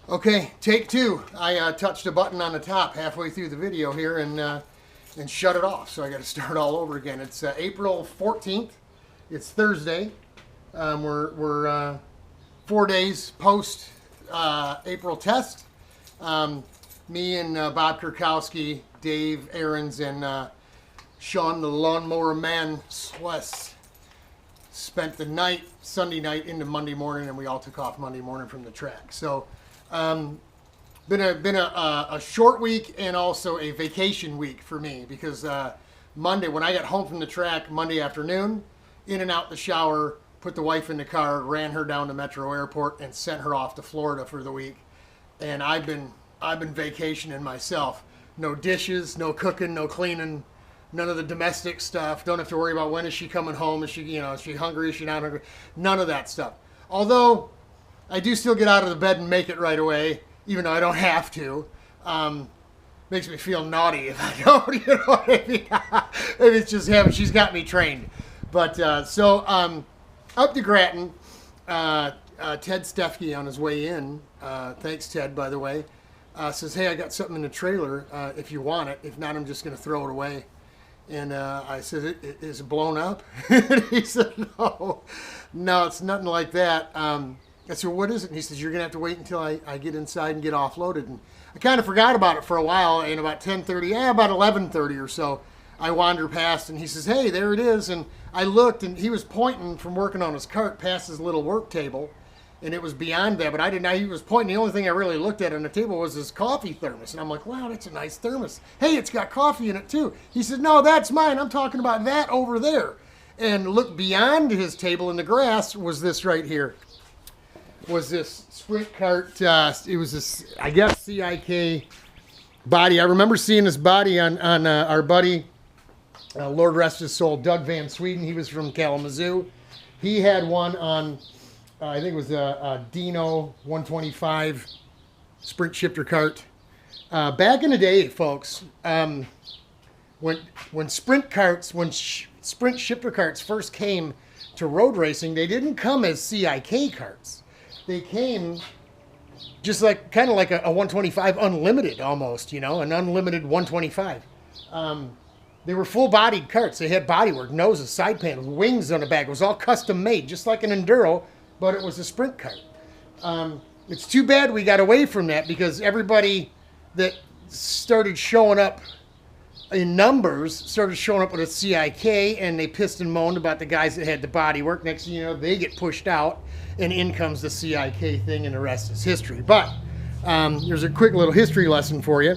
Okay, take two. I touched a button on the top halfway through the video here and shut it off. So I got to start all over again. It's April 14th. It's Thursday. We're 4 days post April test. Me and Bob Kurkowski, Dave Aarons, and Sean the Lawnmower Man Swess spent the night, Sunday night into Monday morning, and we all took off Monday morning from the track. So been a short week and also a vacation week for me because Monday, when I got home from the track Monday afternoon, in and out the shower, put the wife in the car, ran her down to Metro Airport, and sent her off to Florida for the week. And I've been vacationing myself. No dishes, no cooking, no cleaning, none of the domestic stuff. Don't have to worry about when is she coming home. Is she, is she hungry? Is she not hungry? None of that stuff. Although I do still get out of the bed and make it right away, even though I don't have to. Makes me feel naughty if I don't, you know what I mean? Maybe it's just him. She's got me trained. But up to Grattan, Ted Stefke on his way in, thanks Ted, by the way, says, hey, I got something in the trailer if you want it. If not, I'm just going to throw it away. And I said, is it blown up? And he said, no, it's nothing like that. I said, what is it? And he says, you're going to have to wait until I get inside and get offloaded. And I kind of forgot about it for a while. And about 10:30, about 11:30 or so, I wander past and he says, hey, there it is. And I looked and he was pointing from working on his cart past his little work table. And it was beyond that, but I didn't know he was pointing. The only thing I really looked at on the table was his coffee thermos. And I'm like, wow, that's a nice thermos. Hey, it's got coffee in it too. He said, no, that's mine. I'm talking about that over there. And look beyond his table in the grass was this right here. Was this Sprint Kart. It was this, I guess, CIK body. I remember seeing this body on our buddy, Lord rest his soul, Doug Van Sweden. He was from Kalamazoo. He had one on, I think it was a Dino 125 Sprint shifter cart. Back in the day, folks, when Sprint carts, Sprint shifter carts first came to road racing, they didn't come as CIK carts. They came just like kind of like a 125 unlimited almost, an unlimited 125. They were full-bodied carts. They had bodywork, noses, side panels, wings on the back. It was all custom made, just like an Enduro, but it was a Sprint cart. It's too bad we got away from that because everybody that started showing up in numbers started showing up with a CIK, and they pissed and moaned about the guys that had the bodywork. Next thing you know, they get pushed out, and in comes the CIK thing, and the rest is history. But here's a quick little history lesson for you.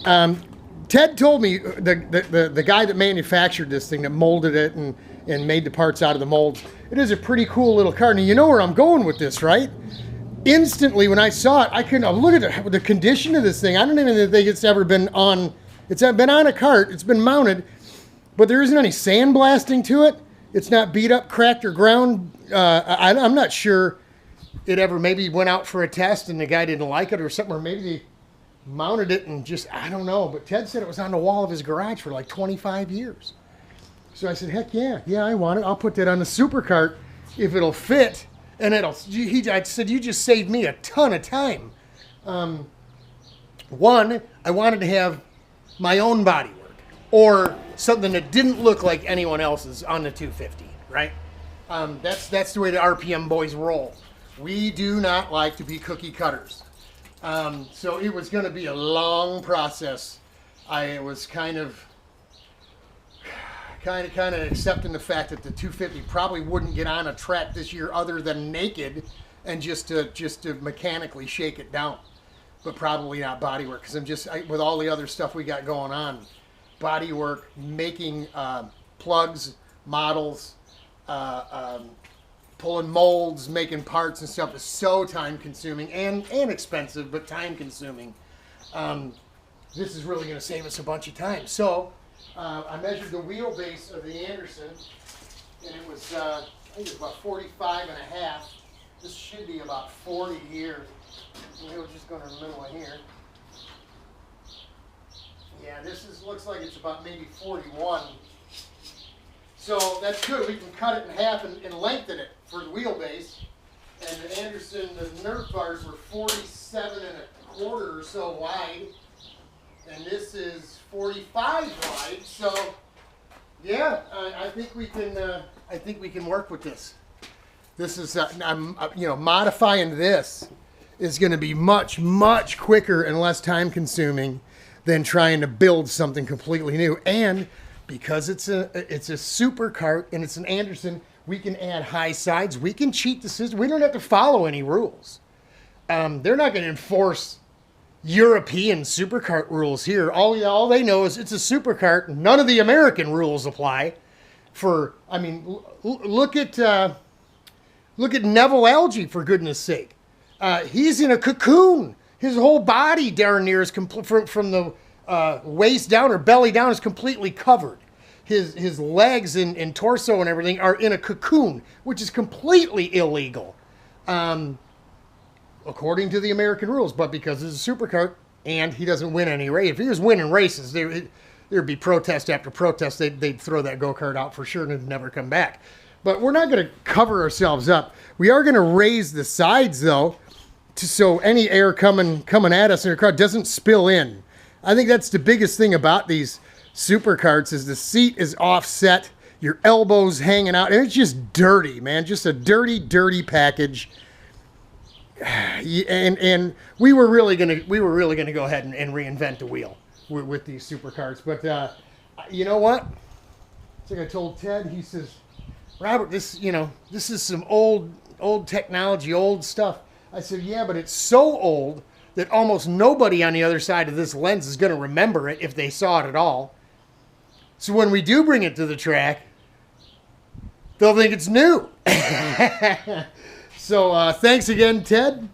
Ted told me, the guy that manufactured this thing, that molded it and made the parts out of the molds, it is a pretty cool little car. Now, you know where I'm going with this, right? Instantly, when I saw it, I couldn't look at the condition of this thing. I don't even think it's ever been on. It's been on a cart. It's been mounted, but there isn't any sandblasting to it. It's not beat up, cracked, or ground. I'm not sure it ever maybe went out for a test and the guy didn't like it or something, or maybe they mounted it and just, I don't know. But Ted said it was on the wall of his garage for like 25 years. So I said, heck yeah, I want it. I'll put that on the supercart if it'll fit. And I said, you just saved me a ton of time. One, I wanted to have my own bodywork or something that didn't look like anyone else's on the 250, right? That's the way the RPM boys roll. We do not like to be cookie cutters. So it was going to be a long process. I was kind of accepting the fact that the 250 probably wouldn't get on a track this year other than naked and just to mechanically shake it down. But probably not bodywork because with all the other stuff we got going on, bodywork, making plugs, models, pulling molds, making parts and stuff is so time consuming and expensive, but time consuming. This is really going to save us a bunch of time. So I measured the wheelbase of the Anderson, and it was I think it was about 45 and a half. This should be about 40 here. We'll just go to the middle of here. Yeah, looks like it's about maybe 41. So that's good. We can cut it in half and lengthen it for the wheelbase. And the Anderson, the Nerf bars were 47.25 or so wide. And this is 45 wide. So, yeah, I think we can. I think we can work with this. This is, you know, modifying this is going to be much, much quicker and less time consuming than trying to build something completely new. And because it's a super cart and it's an Anderson, we can add high sides. We can cheat the system. We don't have to follow any rules. They're not going to enforce European supercart rules here. All they know is it's a supercart. None of the American rules apply. For, I mean, look at Neville Algae, for goodness sake. He's in a cocoon. His whole body darn near is from the waist down or belly down is completely covered. His legs and torso and everything are in a cocoon, which is completely illegal, according to the American rules. But because it's a supercart and he doesn't win any race, if he was winning races, there'd be protest after protest. They'd throw that go-kart out for sure and it'd never come back. But we're not going to cover ourselves up. We are going to raise the sides, though, so any air coming at us in the car doesn't spill in. I think that's the biggest thing about these supercarts is the seat is offset, your elbows hanging out, and it's just dirty, man. Just a dirty, dirty package. And we were really gonna go ahead and reinvent the wheel with these supercarts. But you know what? It's like I told Ted. He says, Robert, this is some old technology, old stuff. I said, yeah, but it's so old that almost nobody on the other side of this lens is going to remember it if they saw it at all. So when we do bring it to the track, they'll think it's new. So thanks again, Ted.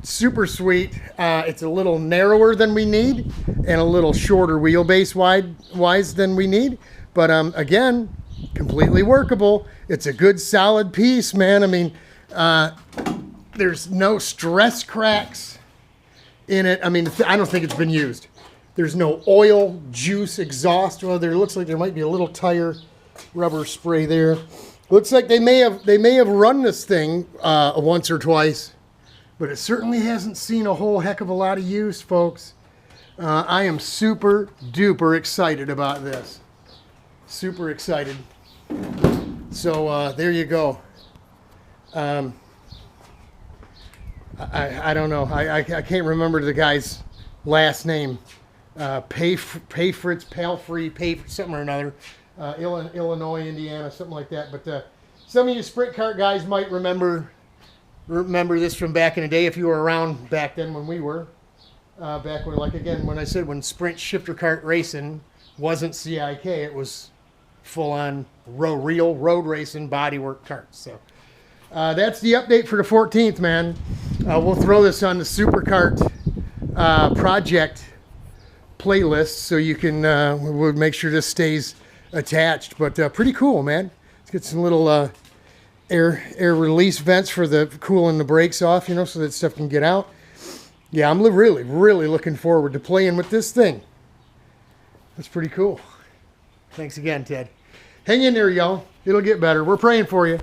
Super sweet. It's a little narrower than we need and a little shorter wheelbase wise than we need. But again, completely workable. It's a good solid piece, man. I mean, there's no stress cracks in it. I mean, I don't think it's been used. There's no oil, juice, exhaust. Well, there looks like there might be a little tire rubber spray there. Looks like they may have run this thing once or twice, but it certainly hasn't seen a whole heck of a lot of use, folks. I am super duper excited about this. Super excited. So there you go. I don't know. I can't remember the guy's last name. Payfritz, Palfrey, something or another. Illinois, Indiana, something like that. But some of you sprint cart guys might remember this from back in the day if you were around back then when we were. Back when, like again, when I said when sprint shifter cart racing wasn't CIK, it was full-on real road racing bodywork carts. So that's the update for the 14th, man. We'll throw this on the supercart project playlist so you can we'll make sure this stays attached. But pretty cool, man. Let's get some little air release vents for the cooling the brakes off, you know, so that stuff can get out. Yeah, I'm really looking forward to playing with this thing. That's pretty cool. Thanks again, Ted. Hang in there, y'all. It'll get better. We're praying for you.